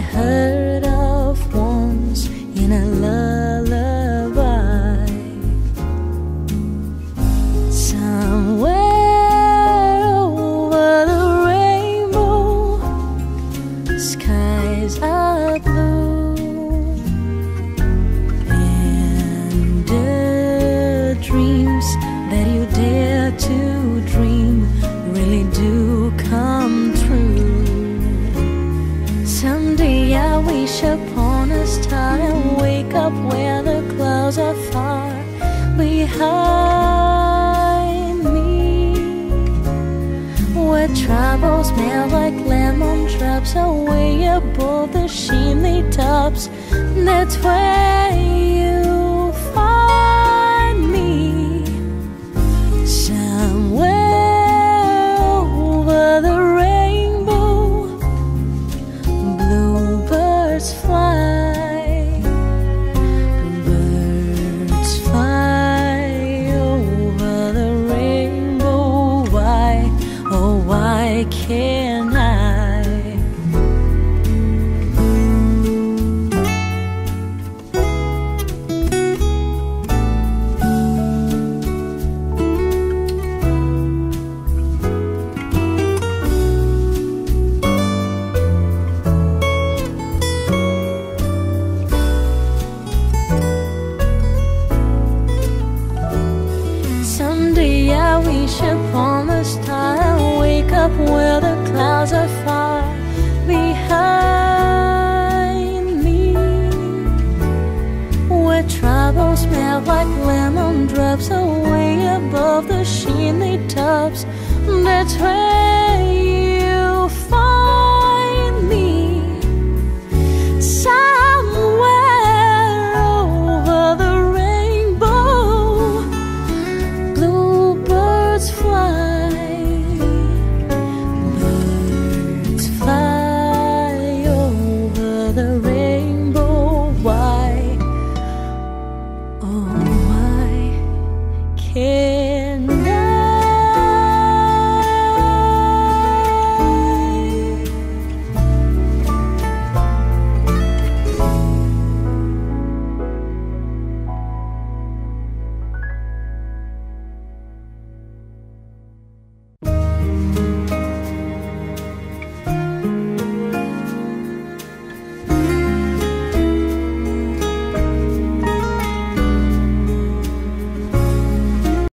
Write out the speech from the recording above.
heard of once in a lullaby. Somewhere over the rainbow, skies are blue, and the dreams that you dare to dream really do come true. Someday I wish upon a star and wake up where the clouds are far behind me, where troubles melt like lemon drops away above the chimney tops. That's where you find